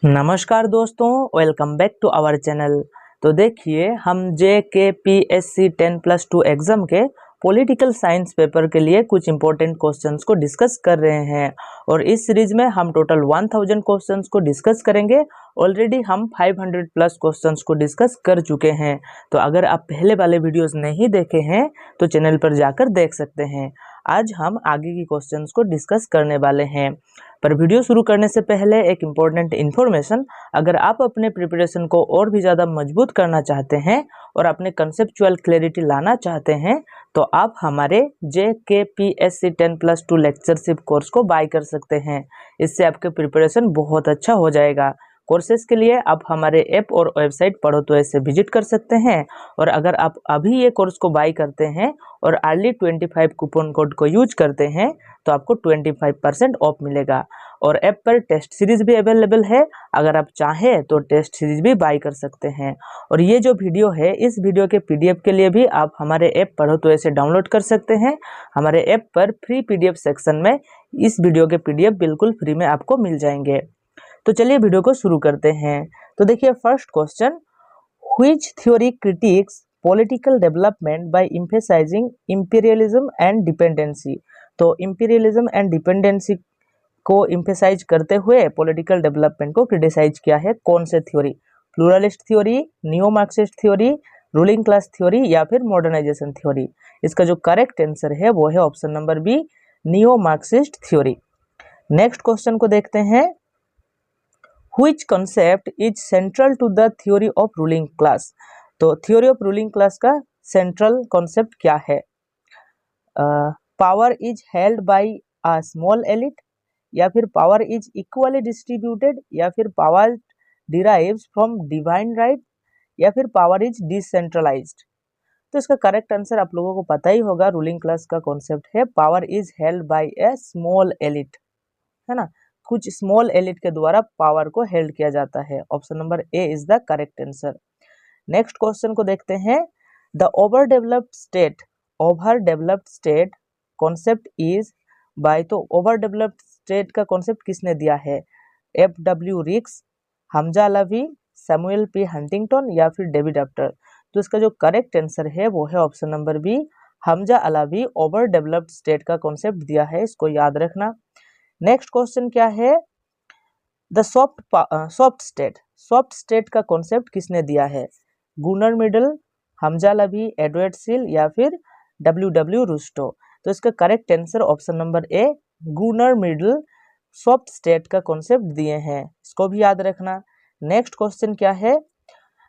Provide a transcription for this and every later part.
नमस्कार दोस्तों, welcome back to our channel. तो देखिए, हम JKPSC 10+2 एग्ज़ाम के पॉलिटिकल साइंस पेपर के लिए कुछ इंपॉर्टेंट क्वेश्चंस को डिस्कस कर रहे हैं और इस सीरीज में हम टोटल 1000 क्वेश्चंस को डिस्कस करेंगे। ऑलरेडी हम 500 प्लस क्वेश्चंस को डिस्कस कर चुके हैं, तो अगर आप पहले वाले वीडियोस नहीं देखे हैं तो चैनल पर जाकर देख सकते हैं। आज हम आगे की क्वेश्चंस को डिस्कस करने वाले हैं, पर वीडियो शुरू करने से पहले एक इम्पोर्टेंट इन्फॉर्मेशन। अगर आप अपने प्रिपरेशन को और भी ज़्यादा मजबूत करना चाहते हैं और अपने कंसेप्चुअल क्लैरिटी लाना चाहते हैं तो आप हमारे JKPSC 10+2 लेक्चरशिप कोर्स को बाय कर सकते हैं। इससे आपके प्रिपरेशन बहुत अच्छा हो जाएगा। कोर्सेज के लिए आप हमारे ऐप और वेबसाइट पढ़ो तो ऐसे विजिट कर सकते हैं, और अगर आप अभी ये कोर्स को बाय करते हैं और अर्ली 25 कूपन कोड को यूज करते हैं तो आपको 25% ऑफ मिलेगा। और ऐप पर टेस्ट सीरीज भी अवेलेबल है, अगर आप चाहें तो टेस्ट सीरीज भी बाय कर सकते हैं। और ये जो वीडियो है, इस वीडियो के PDF के लिए भी आप हमारे ऐप पढ़ो तो ऐसे डाउनलोड कर सकते हैं। हमारे ऐप पर फ्री PDF सेक्शन में इस वीडियो के PDF बिल्कुल फ्री में आपको मिल जाएंगे। तो चलिए वीडियो को शुरू करते हैं। तो देखिए, first question, which theory critics political development bye emphasizing imperialism and dependency. तो इंपीरियलिज्म एंड डिपेंडेंसी को एम्फेसाइज करते हुए पॉलिटिकल डेवलपमेंट को क्रिटिसाइज किया है कौन से theory? Pluralist theory, neo Marxist theory, ruling class theory या फिर मॉडर्नाइजेशन थ्योरी? इसका जो करेक्ट आंसर है वो है option number B, neo Marxist theory. Next question को देखते हैं, which concept is central to the theory of ruling class? तो थ्योरी ऑफ रूलिंग क्लास का सेंट्रल कॉन्सेप्ट क्या है? Power is held by a small elite, या फिर power is equally distributed, या फिर power derives from divine right, या फिर पावर इज डिसेंट्रलाइज्ड? तो इसका करेक्ट आंसर आप लोगों को पता ही होगा। रूलिंग क्लास का कॉन्सेप्ट है power is held bye A small elite, है ना। कुछ स्मॉल एलिट के द्वारा पावर को हेल्ड किया जाता है। Option number A is the correct answer. Next question को देखते हैं, the over developed state concept is by. तो ओवर डेवलप्ड स्टेट का कॉन्सेप्ट किसने दिया है? FW रिक्स, हमजा अलावी, सैमुअल P हंटिंगटन या फिर डेविड आफ्टर? तो इसका जो करेक्ट आंसर है वो है option number B, Hamza Alavi over developed state का कॉन्सेप्ट दिया है, इसको याद रखना। नेक्स्ट क्वेश्चन क्या है, द सॉफ्ट स्टेट का कॉन्सेप्ट किसने दिया है? Gunnar Myrdal, Hamza Alavi, Edward Shils या फिर WW रूस्टो? तो इसका correct answer option number A, Gunnar Myrdal soft state का कॉन्सेप्ट दिए हैं, इसको भी याद रखना। नेक्स्ट क्वेश्चन क्या है,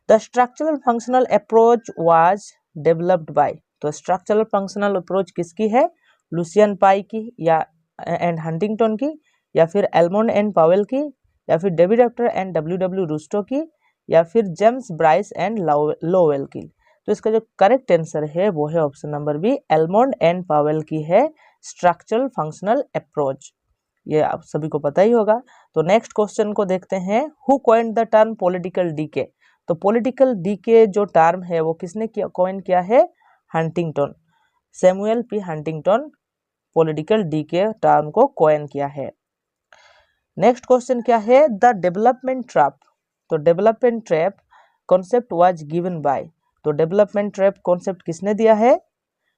the structural functional approach was developed by. तो स्ट्रक्चरल फंक्शनल अप्रोच किसकी है? लुसियन पाई की या एंड हंटिंगटन की, या फिर एल्मोंड एंड पावेल की, या फिर डेविड आफ्टर एंड WW रूस्टो की, या फिर जेम्स ब्राइस एंड लोवेल की? तो इसका जो करेक्ट आंसर है वो है option number B, Almond and Powell की है स्ट्रक्चरल फंक्शनल अप्रोच। ये आप सभी को पता ही होगा। तो नेक्स्ट क्वेश्चन को देखते हैं, who coined the term political decay? तो पॉलिटिकल डीके जो टर्म है वो किसने कॉइन किया है? Huntington, Samuel P Huntington political decay term को कॉइन किया है। नेक्स्ट क्वेश्चन क्या है, द डेवलपमेंट ट्रैप। तो development trap concept was given by. तो डेवलपमेंट ट्रैप कॉन्सेप्ट किसने दिया है?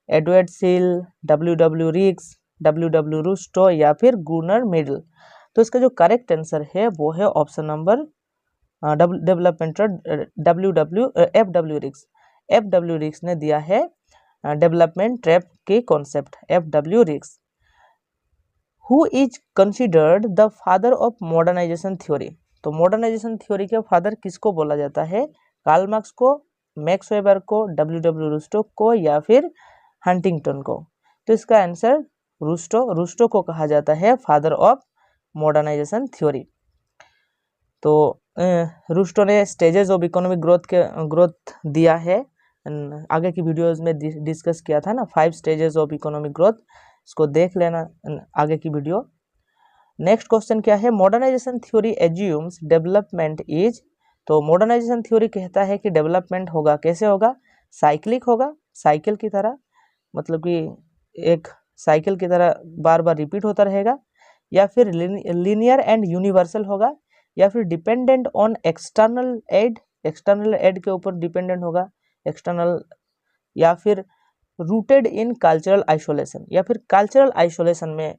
Edward Shils, WW Riggs, WW Rostow या फिर गुनर मिडल? तो इसका जो करेक्ट आंसर है वो है option number development FW Riggs. FW Riggs ने दिया है डेवलपमेंट ट्रैप के concept, FW Riggs. Who is considered the father of modernisation theory? तो मॉडर्नाइजेशन थ्योरी के फादर किसको बोला जाता है? कार्ल मार्क्स को, मैक्स वेबर को, WW रूस्टो को या फिर हंटिंगटन को? तो इसका आंसर रूस्टो को कहा जाता है फादर ऑफ मॉडर्नाइजेशन थ्योरी। तो रूस्टो ने स्टेजेस ऑफ इकोनॉमिक ग्रोथ दिया है, आगे की वीडियोस में डिस्कस किया था ना, 5 स्टेजेस ऑफ इकोनॉमिक ग्रोथ, इसको देख लेना आगे की वीडियो। नेक्स्ट क्वेश्चन क्या है, modernisation theory assumes development is. तो मॉडर्नाइजेशन थ्योरी कहता है कि डेवलपमेंट होगा, कैसे होगा? साइक्लिक होगा, साइकिल की तरह, मतलब कि एक साइकिल की तरह बार बार रिपीट होता रहेगा, या फिर लीनियर एंड यूनिवर्सल होगा, या फिर dependent on external aid, external aid के ऊपर डिपेंडेंट होगा एक्सटर्नल, या फिर रूटेड इन कल्चरल आइसोलेशन, या फिर कल्चरल आइसोलेशन में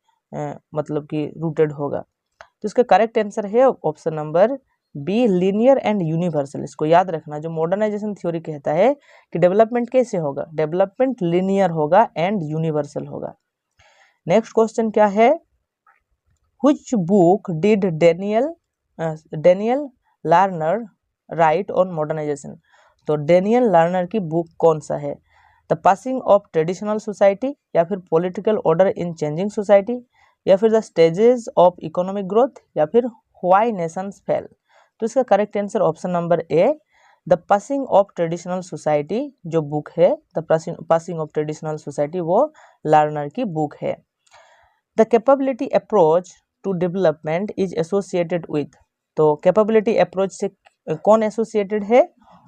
मतलब कि रूटेड होगा। तो इसका करेक्ट आंसर है option number B, linear and universal. इसको याद रखना, जो मॉडर्नाइजेशन थ्योरी कहता है कि डेवलपमेंट कैसे होगा, डेवलपमेंट लीनियर होगा एंड यूनिवर्सल होगा। नेक्स्ट क्वेश्चन क्या है, which book did Daniel Lerner write on modernization. तो डेनियल लार्नर की बुक कौन सा है, the passing of traditional society, या फिर political order in changing society, या फिर the stages of economic growth, या फिर व्हाई नेशंस फेल। तो इसका correct answer option number A, the passing of traditional society जो बुक है, the passing of traditional society वो लार्नर की बुक है। The capability approach to development is associated with. तो कैपेबिलिटी अप्रोच से कौन एसोसिएटेड है,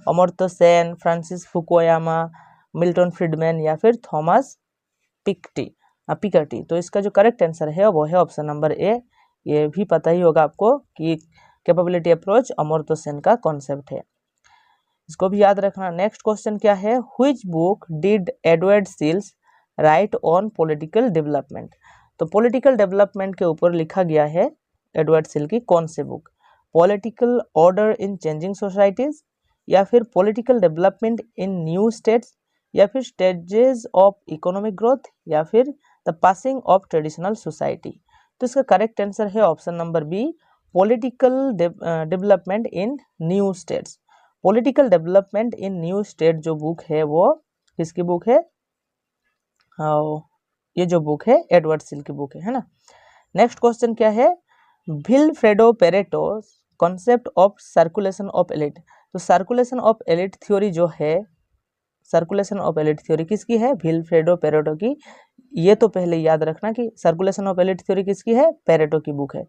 Amartya Sen, Francis Fukuyama, Milton Friedman, या फिर थॉमस पिकेटी। तो इसका जो करेक्ट आंसर है वो है ऑप्शन नंबर ए। ये भी पता ही होगा आपको कि कैपेबिलिटी अप्रोच अमर्त्य सेन का कॉन्सेप्ट है, इसको भी याद रखना। नेक्स्ट क्वेश्चन क्या है, which book did Edward Shils write on political development. तो पॉलिटिकल डेवलपमेंट के ऊपर लिखा गया है एडवर्ड सील की कौन से book, political order in changing societies, या फिर political development in new states, या फिर स्टेजेस ऑफ इकोनॉमिक ग्रोथ, या फिर the passing of traditional society. तो इसका करेक्ट आंसर है option number B, political development in new states. Political development in new state जो बुक है वो किसकी बुक है, ये जो बुक है एडवर्ड सील की बुक है ना। नेक्स्ट क्वेश्चन क्या है, Vilfredo Pareto concept of circulation of elite. तो सर्कुलेशन ऑफ एलिट थ्योरी जो है, सर्कुलेशन ऑफ एलिट थ्योरी किसकी है, विल्फ्रेडो पेरेटो की। ये तो पहले याद रखना कि सर्कुलेशन ऑफ एलिट थ्योरी किसकी है, पेरेटो की बुक है,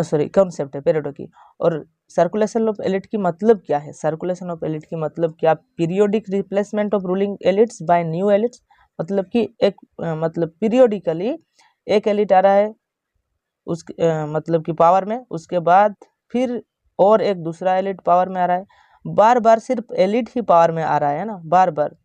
सॉरी कॉन्सेप्ट है पेरेटो की। और सर्कुलेशन ऑफ एलिट की मतलब क्या है, सर्कुलेशन ऑफ एलिट की मतलब क्या, periodic replacement of ruling elites by new elites. मतलब कि एक मतलब पीरियोडिकली एक एलिट आ रहा है उस मतलब कि पावर में, उसके बाद फिर और एक दूसरा एलिट पावर में आ रहा है, बार बार सिर्फ एलिट ही पावर में आ रहा है ना, बार बार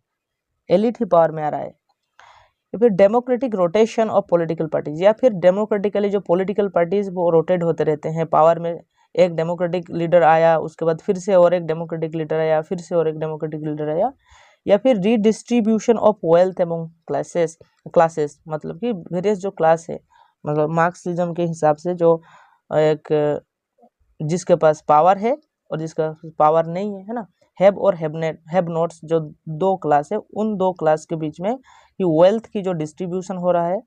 एलिट ही पावर में आ रहा है। या फिर democratic rotation of political parties, या फिर डेमोक्रेटिकली जो पॉलिटिकल पार्टीज वो रोटेट होते रहते हैं पावर में, एक डेमोक्रेटिक लीडर आया उसके बाद फिर से और एक डेमोक्रेटिक लीडर आया, फिर से और एक डेमोक्रेटिक लीडर आया। या फिर redistribution of wealth among classes, मतलब कि वेरियस जो क्लास है, मतलब मार्क्सिज्म के हिसाब से जो एक जिसके पास पावर है और जिसका पावर नहीं है ना, हैव और हैव नॉट्स जो दो क्लास है, उन दो क्लास के बीच में कि वेल्थ की जो डिस्ट्रीब्यूशन हो रहा है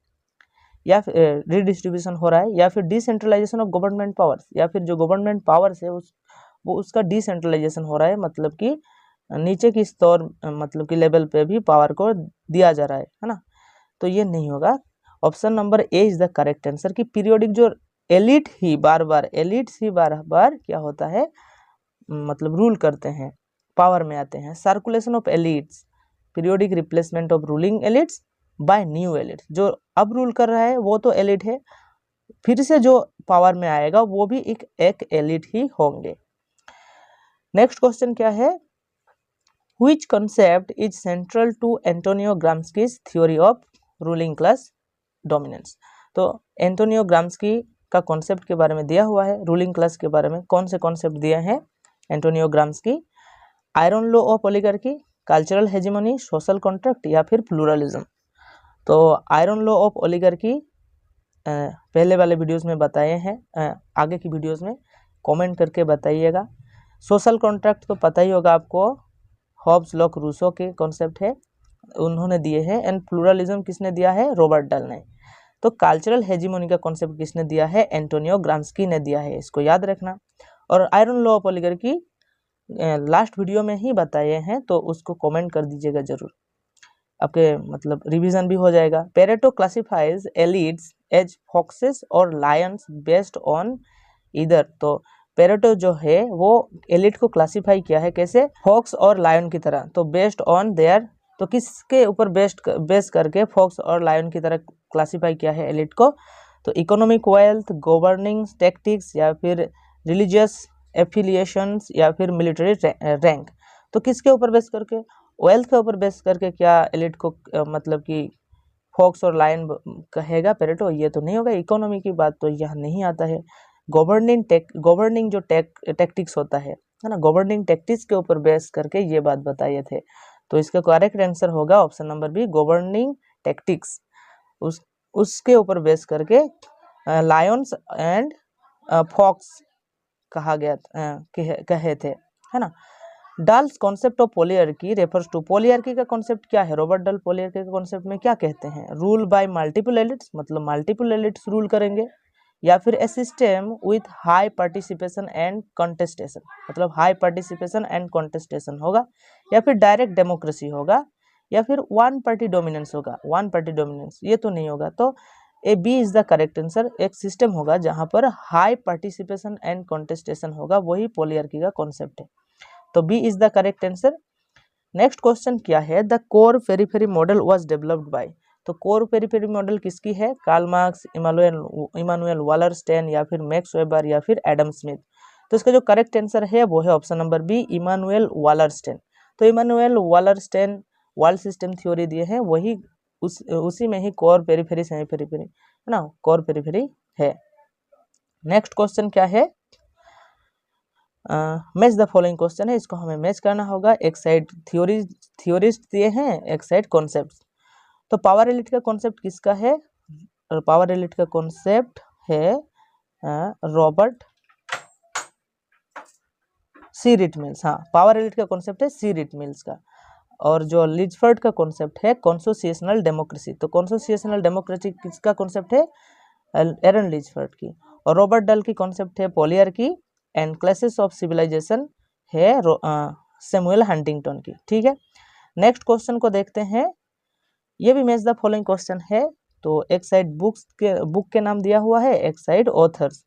या फिर रीडिस्ट्रीब्यूशन हो रहा है, या फिर डिसेंट्रलाइजेशन ऑफ गवर्नमेंट पावर्स, या फिर जो गवर्नमेंट पावर्स है वो उसका डिसेंट्रलाइजेशन हो रहा है, मतलब कि नीचे की स्तर मतलब कि लेवल पे भी पावर को दिया जा रहा है ना। तो ये नहीं होगा, option number A is the correct answer. कि पीरियोडिक जो एलिट ही बार बार क्या होता है, मतलब रूल करते हैं, पावर में आते हैं। Circulation of elites, periodic replacement of ruling elites by new elites, जो अब रूल कर रहा है वो तो एलिट है, फिर से जो पावर में आएगा वो भी एक एलिट ही होंगे। नेक्स्ट क्वेश्चन क्या है, which concept is central to Antonio Gramsci's theory of ruling class dominance. तो एंटोनियो ग्राम्स्की का कॉन्सेप्ट के बारे में दिया हुआ है, रूलिंग क्लास के बारे में कौन से कॉन्सेप्ट दिए हैं Antonio Gramsci, iron law of oligarchy, cultural hegemony, social contract, या फिर प्लूरलिज्म। तो आयरन लॉ ऑफ ओलिगार्की पहले वाले वीडियोस में बताए हैं, आगे की वीडियोस में कमेंट करके बताइएगा। सोशल कॉन्ट्रैक्ट तो पता ही होगा आपको, हॉब्स लॉक रूसो के कॉन्सेप्ट है, उन्होंने दिए हैं। एंड प्लूरलिज्म किसने दिया है, रॉबर्ट डल ने। तो कल्चरल हेजेमनी का कॉन्सेप्ट किसने दिया है, एंटोनियो ग्राम्स्की ने दिया है, इसको याद रखना। और iron law of oligarchy last video में ही बताए हैं, तो उसको कमेंट कर दीजिएगा जरूर, आपके मतलब रिवीजन भी हो जाएगा। Pareto classifies elites as foxes और लायंस बेस्ड ऑन ईदर। तो पेरेटो जो है वो एलिट को क्लासिफाई किया है कैसे, फॉक्स और लायन की तरह। तो बेस्ड ऑन देयर, तो किसके ऊपर बेस करके फॉक्स और लायन की तरह क्लासिफाई किया है एलिट को, तो इकोनॉमिक वेल्थ, गवर्निंग टैक्टिक्स, या फिर रिलीजियस एफिलिएशंस या फिर मिलिट्री रैंक। तो किसके ऊपर बेस करके? वेल्थ के ऊपर बेस करके क्या एलिट को मतलब कि फॉक्स और लायन कहेगा पेरेटो? ये तो नहीं होगा। इकोनॉमी की बात तो यहाँ नहीं आता है। गवर्निंग जो टैक्टिक्स होता है ना, गवर्निंग टैक्टिक्स के ऊपर बेस करके ये बात बताए थे। तो इसका करेक्ट आंसर होगा option number B, governing tactics. उसके ऊपर बेस करके लायंस एंड फॉक्स कहा गया कहे थे, है ना। Dahl's concept of polyarchy refers to, polyarchy का कॉन्सेप्ट क्या है? रॉबर्ट डाल पॉलियार्की के कॉन्सेप्ट में क्या कहते हैं? रूल बाय मल्टीपल एलिट्स, मतलब मल्टीपल एलिट्स रूल करेंगे, या फिर a system with high participation and contestation, मतलब हाई पार्टिसिपेशन एंड कॉन्टेस्टेशन होगा, या फिर डायरेक्ट डेमोक्रेसी होगा, या फिर वन पार्टी डोमिनेंस होगा। वन पार्टी डोमिनेंस ये तो नहीं होगा। तो A B is the correct answer. एक सिस्टम होगा जहां पर हाई पार्टिसिपेशन एंड कॉन्टेस्टेशन होगा, वही पॉलियार्की का कॉन्सेप्ट है। तो B is the correct answer. Next question क्या है? The core periphery model was developed by. तो कोर पेरिफेरी मॉडल किसकी है? कार्ल मार्क्स, इमानुएल वालरस्टेन, या फिर मैक्स वेबर, या फिर एडम स्मिथ। तो इसका जो करेक्ट आंसर है वो है ऑप्शन नंबर बी, इमानुएल वालरस्टेन। तो इमानुएल वालरस्टेन वर्ल्ड सिस्टम थ्योरी दिए हैं, वही उसी में ही कोर पेरिफेरी सेमी पेरिफेरी, है ना, कोर पेरिफेरी है। नेक्स्ट क्वेश्चन क्या है? मैच द फॉलोइंग क्वेश्चन है, इसको हमें मैच करना होगा। एक साइड थ्योरिस्ट दिए हैं, एक साइड कॉन्सेप्ट। तो पावर एलिट का कॉन्सेप्ट किसका है? पावर एलिट का कॉन्सेप्ट है रॉबर्ट सी रिट मिल्स। हाँ, पावर एलिट का कॉन्सेप्ट है सी रिट मिल्स का। और जो लिचफर्ड का कॉन्सेप्ट है कॉन्सोसिएशनल डेमोक्रेसी। तो कॉन्सोसिएशनल डेमोक्रेसी किसका कॉन्सेप्ट है? एरन लिचफर्ड की। और रॉबर्ट डल की कॉन्सेप्ट है पॉलियार्की एंड क्लासेस ऑफ सिविलाइजेशन है सैमुअल हंटिंगटन की। ठीक है, नेक्स्ट क्वेश्चन को देखते हैं। ये भी मैच द फॉलोइंग क्वेश्चन है। तो एक साइड बुक के नाम दिया हुआ है, एक साइड ऑथर्स।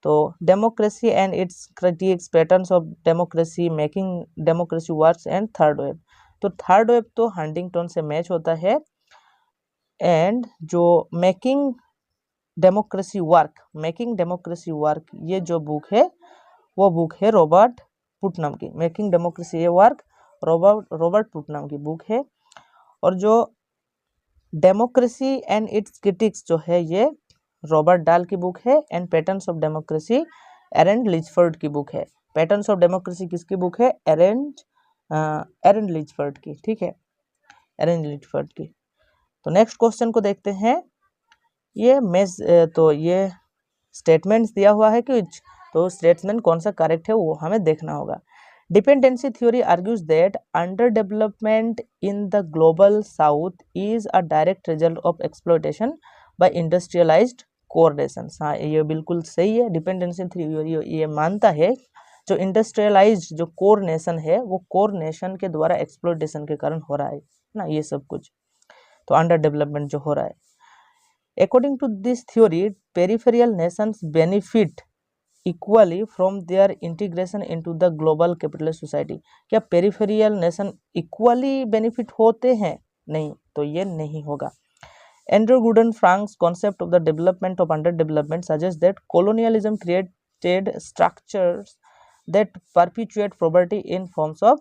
तो democracy and it's critics, patterns of democracy, making democracy works, and third wave. तो थर्ड वेव तो हंटिंगटन से मैच होता है। एंड जो मेकिंग डेमोक्रेसी वर्क ये जो बुक है वो बुक है रॉबर्ट पुटनम की। मेकिंग डेमोक्रेसी ये वर्क रॉबर्ट पुटनम की बुक है। और जो डेमोक्रेसी एंड इट्स क्रिटिक्स जो है ये रॉबर्ट डाल की बुक है। एंड पैटर्न्स ऑफ डेमोक्रेसी एरन लिचफर्ड की बुक है। पैटर्न्स ऑफ डेमोक्रेसी किसकी बुक है? एरन लिचफर्ड की। ठीक है, एरन लिचफर्ड की। तो नेक्स्ट क्वेश्चन को देखते हैं। ये तो ये स्टेटमेंट्स दिया हुआ है कुछ, तो स्टेटमेंट कौन सा करेक्ट है वो हमें देखना होगा। Dependency theory argues that under development in the global south is a direct result of exploitation bye industrialised core Nations. हाँ, ये बिल्कुल सही है। डिपेंडेंसी थ्योरी ये मानता है जो इंडस्ट्रियलाइज्ड जो कोर नेशन है वो कोर नेशन के द्वारा एक्सप्लॉयटेशन के कारण हो रहा है ना, ये सब कुछ। तो अंडर डेवलपमेंट जो हो रहा है, according to this theory, peripheral nations benefit equally from their integration into the global capitalist society। क्या पेरिफेरियल नेशन इक्वली बेनिफिट होते हैं? नहीं, तो ये नहीं होगा। Andrew Gooden francs concept of the development of under development suggest that colonialism created structures that perpetuate poverty in forms of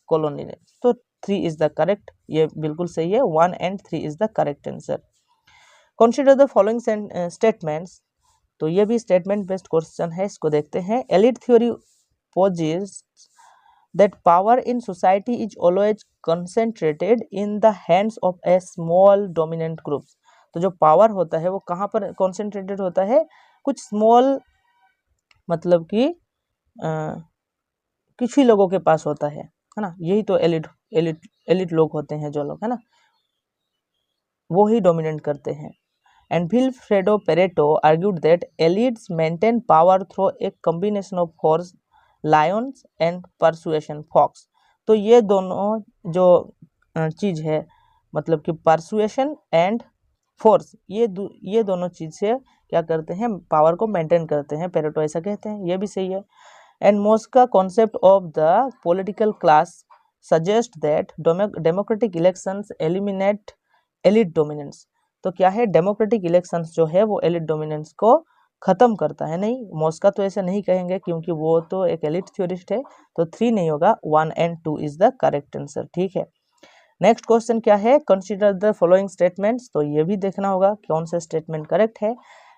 colonialism। तो 3 is the correct, ये बिल्कुल सही है। 1 and 3 is the correct answer। Consider the following statements। तो ये भी statement based question है, इसको देखते हैं। Elite theory posits that power in society is always concentrated in the hands of a small dominant groups। तो जो पावर होता है वो कहाँ पर कॉन्सेंट्रेटेड होता है? कुछ स्मॉल, मतलब कि कुछ ही लोगों के पास होता है ना। यही तो एलिट लोग होते हैं, जो लोग, है ना, वो ही डोमिनेट करते हैं। And Vilfredo Pareto argued that elites maintain power through a combination of force, lions and persuasion, fox। तो ये दोनों जो चीज़ है, मतलब कि persuasion and force, ये दोनों चीज़ से क्या करते हैं? पावर को मेंटेन करते हैं। पेरेटो ऐसा कहते हैं, ये भी सही है। And Mosca concept of the political class suggest that democratic elections eliminate elite dominance. तो क्या है? डेमोक्रेटिक इलेक्शंस जो है वो एलिट डोमिनेंस को खत्म करता है, नहीं मॉस्का तो ऐसा नहीं कहेंगे क्योंकि वो तो एक एलिट थ्योरिस्ट है, तो 3 नहीं होगा, 1 and 2 is the correct answer. ठीक है, नेक्स्ट क्वेश्चन क्या है, कंसीडर द फॉलोइंग स्टेटमेंट्स, तो ये भी देखना होगा कौन सा स्टेटमेंट करेक्ट है।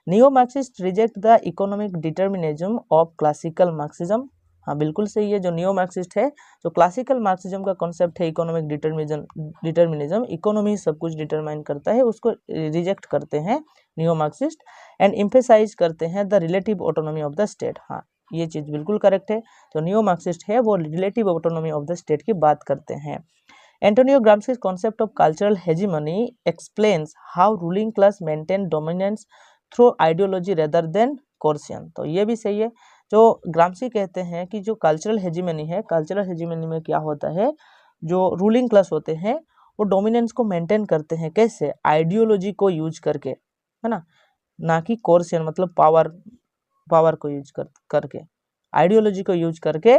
Neo Marxist reject the economic determinism of classical Marxism, हाँ बिल्कुल सही है, जो नियो मार्क्सिस्ट है, जो क्लासिकल मार्क्सिज्म का कॉन्सेप्ट है इकोनॉमिक डिटर्मिनिज्म, इकोनॉमी सब कुछ डिटरमाइन करता है, उसको रिजेक्ट करते हैं नियो मार्क्सिस्ट, एंड एम्फेसाइज करते हैं the relative autonomy of the state, हाँ ये चीज बिल्कुल करेक्ट है, जो नियो मार्क्सिस्ट है वो relative autonomy of the state की बात करते हैं। Antonio Gramsci's concept of cultural hegemony explains how ruling class maintain dominance through ideology rather than coercion, तो ये भी सही है, जो ग्राम्सी कहते हैं कि जो कल्चरल हेजिमनी है, कल्चरल हेजिमनी में क्या होता है, जो रूलिंग क्लास होते हैं वो डोमिनेंस को मेंटेन करते हैं, कैसे, आइडियोलॉजी को यूज करके, है ना कि कोर्सियन मतलब पावर को यूज करके, आइडियोलॉजी को यूज करके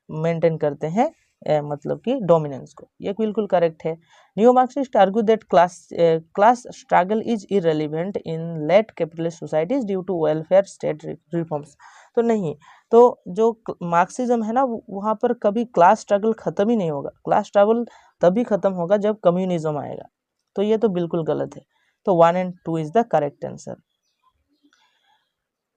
मेंटेन करते हैं मतलब कि डोमिनेंस को, ये बिल्कुल करेक्ट है। Neo Marxist argue that class struggle is irrelevant in late capitalist societies due to welfare state reforms, तो नहीं, तो जो मार्क्सिज्म है ना वहाँ पर कभी क्लास स्ट्रगल खत्म ही नहीं होगा, क्लास स्ट्रगल तभी खत्म होगा जब कम्युनिज्म आएगा, तो ये तो बिल्कुल गलत है, तो 1 and 2 is the correct answer.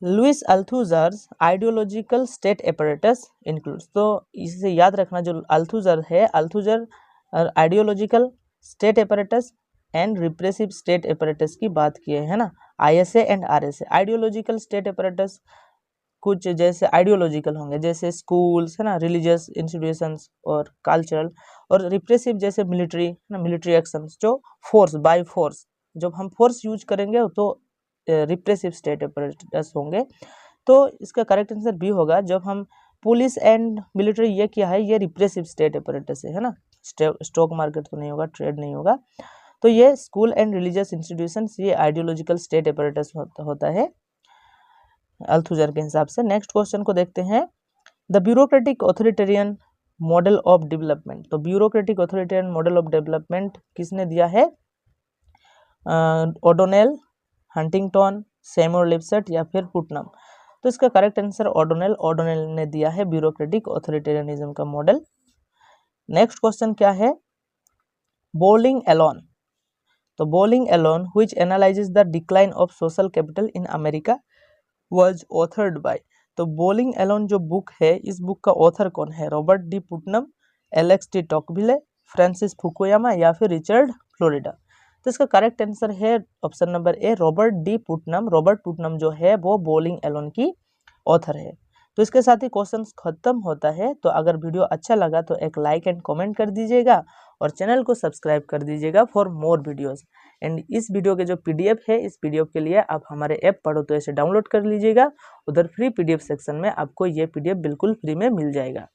Louis Althusser's ideological state apparatus includes, तो इसे याद रखना, जो अल्थुजर है, Althusser ideological state apparatus and repressive state apparatus की बात किए है ना, ISA and RSA. Ideological state apparatus कुछ जैसे आइडियोलॉजिकल होंगे, जैसे स्कूल्स है ना, रिलीजियस इंस्टीट्यूशंस और कल्चरल, और रिप्रेसिव जैसे मिलिट्री है ना, मिलिट्री एक्शंस, जो फोर्स बाय फोर्स, जब हम फोर्स यूज करेंगे तो रिप्रेसिव स्टेट एपरेटस होंगे, तो इसका करेक्ट आंसर बी होगा, जब हम पुलिस एंड मिलिट्री ये क्या है, ये रिप्रेसिव स्टेट एपरेटस है ना, स्टॉक मार्केट तो नहीं होगा, ट्रेड नहीं होगा, तो ये स्कूल एंड रिलीजियस इंस्टीट्यूशंस ये आइडियोलॉजिकल स्टेट एपरेटस होता है अल्थुजर के हिसाब से। नेक्स्ट क्वेश्चन को देखते हैं, the bureaucratic authoritarian model of development, तो bureaucratic authoritarian model of development किसने दिया है, ओडोनेल, हंटिंगटन, सैमुअल लिपसेट या फिर पुटनम, तो इसका करेक्ट आंसर ओडोनेल ने दिया है ब्यूरोक्रेटिक ऑथोरिटेरियनिज्म का मॉडल। नेक्स्ट क्वेश्चन क्या है, बोलिंग एलोन, तो Bowling Alone which analyses the decline of social capital in America was authored by, तो बोलिंग एलोन जो बुक है, इस बुक का ऑथर कौन है, Robert D Putnam, Alexis de Tocqueville, Francis Fukuyama या फिर रिचर्ड फ्लोरिडा, तो इसका करेक्ट आंसर है option number A, Robert D Putnam. Robert Putnam जो है वो बोलिंग एलोन की ऑथर है। तो इसके साथ ही क्वेश्चन खत्म होता है, तो अगर वीडियो अच्छा लगा तो एक लाइक एंड कमेंट कर दीजिएगा और चैनल को सब्सक्राइब कर दीजिएगा फॉर मोर वीडियोस। एंड इस वीडियो के जो पीडीएफ है, इस पीडीएफ के लिए आप हमारे ऐप पढ़ो तो ऐसे डाउनलोड कर लीजिएगा, उधर फ्री पीडीएफ सेक्शन में आपको ये पीडीएफ बिल्कुल फ्री में मिल जाएगा।